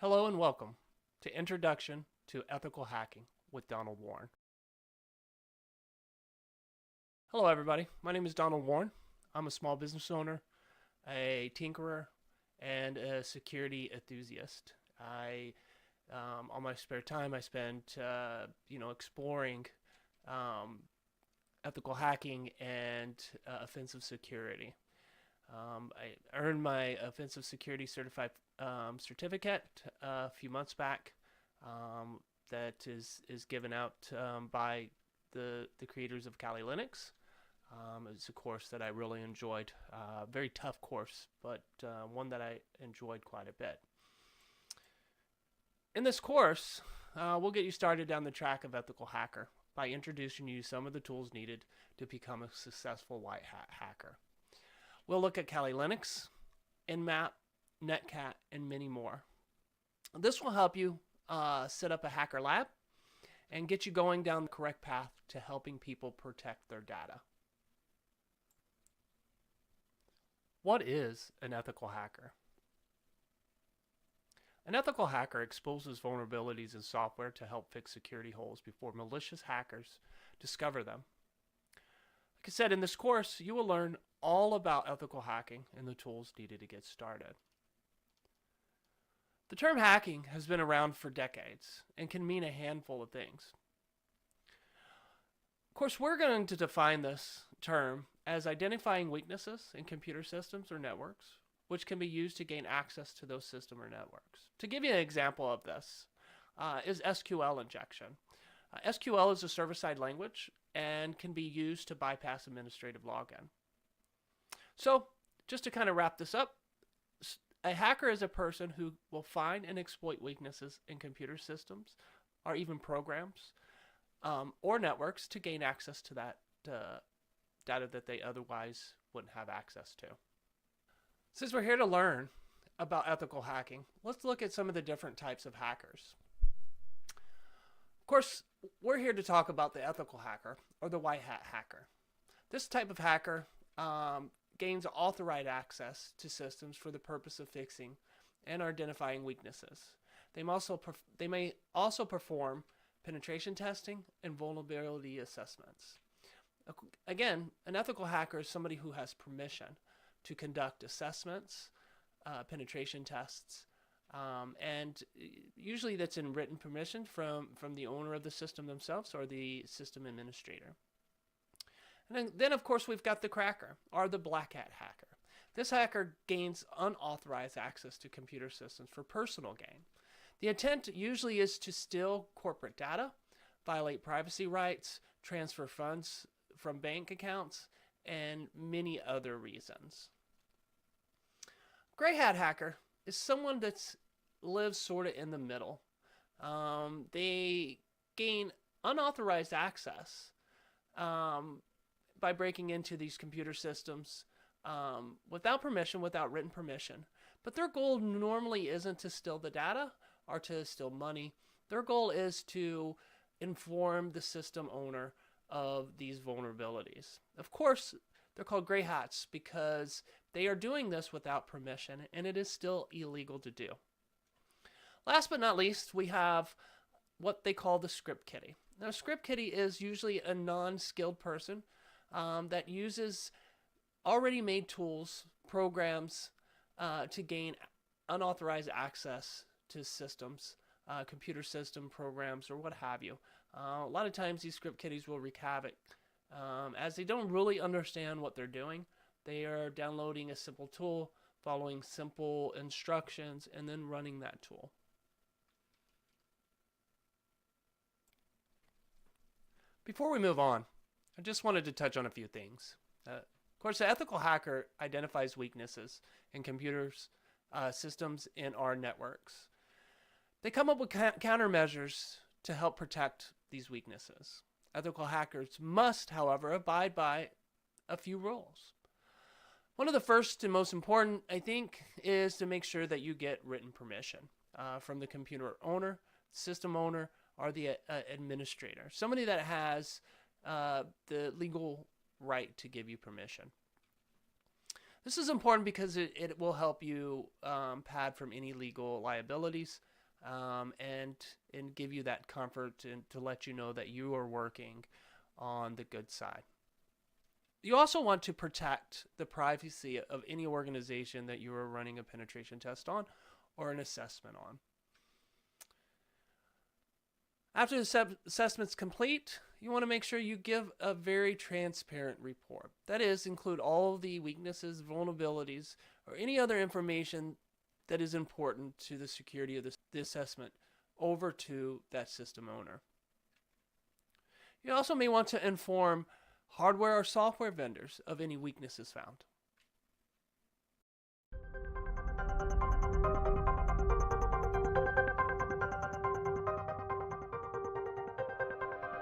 Hello and welcome to Introduction to Ethical Hacking with Donald Warren. Hello, everybody. My name is Donald Warren. I'm a small business owner, a tinkerer, and a security enthusiast. On my spare time, I spend, exploring um, ethical hacking and offensive security. I earned my offensive security certified certificate a few months back. That is given out by the creators of Kali Linux. It's a course that I really enjoyed. Very tough course, but one that I enjoyed quite a bit. In this course, we'll get you started down the track of ethical hacker by introducing you to some of the tools needed to become a successful white hat hacker. We'll look at Kali Linux, Nmap, Netcat, and many more. This will help you set up a hacker lab and get you going down the correct path to helping people protect their data. What is an ethical hacker? An ethical hacker exposes vulnerabilities in software to help fix security holes before malicious hackers discover them. Like I said, in this course, you will learn all about ethical hacking and the tools needed to get started. The term hacking has been around for decades and can mean a handful of things. Of course, we're going to define this term as identifying weaknesses in computer systems or networks, which can be used to gain access to those systems or networks. To give you an example of this is SQL injection. SQL is a server-side language and can be used to bypass administrative login. So, just to kind of wrap this up, a hacker is a person who will find and exploit weaknesses in computer systems or even programs or networks to gain access to that data that they otherwise wouldn't have access to. Since we're here to learn about ethical hacking, let's look at some of the different types of hackers. Of course, we're here to talk about the ethical hacker or the white hat hacker. This type of hacker gains authorized access to systems for the purpose of fixing and identifying weaknesses. They may also perform penetration testing and vulnerability assessments. Again, an ethical hacker is somebody who has permission to conduct assessments, penetration tests, and usually that's in written permission from the owner of the system themselves or the system administrator. And then, of course, we've got the cracker, or the black hat hacker. This hacker gains unauthorized access to computer systems for personal gain. The intent usually is to steal corporate data, violate privacy rights, transfer funds from bank accounts, and many other reasons. Gray hat hacker is someone that lives sort of in the middle. They gain unauthorized access by breaking into these computer systems without permission, without written permission. But their goal normally isn't to steal the data or to steal money. Their goal is to inform the system owner of these vulnerabilities. Of course, they're called gray hats because they are doing this without permission, and it is still illegal to do. Last but not least, we have what they call the script kiddie. Now, a script kiddie is usually a non-skilled person that uses already made tools, programs to gain unauthorized access to systems, computer system programs, or what have you. A lot of times these script kiddies will wreak havoc as they don't really understand what they're doing. They are downloading a simple tool, following simple instructions, and then running that tool. Before we move on, I just wanted to touch on a few things. Of course, the ethical hacker identifies weaknesses in computers, systems, and our networks. They come up with countermeasures to help protect these weaknesses. Ethical hackers must, however, abide by a few rules. One of the first and most important, I think, is to make sure that you get written permission from the computer owner, system owner, or the administrator. Somebody that has the legal right to give you permission. This is important because it will help you pad from any legal liabilities and give you that comfort and to let you know that you are working on the good side. You also want to protect the privacy of any organization that you are running a penetration test on or an assessment on. After the assessment's complete, you want to make sure you give a very transparent report. That is, include all of the weaknesses, vulnerabilities, or any other information that is important to the security of the assessment over to that system owner. You also may want to inform hardware or software vendors of any weaknesses found.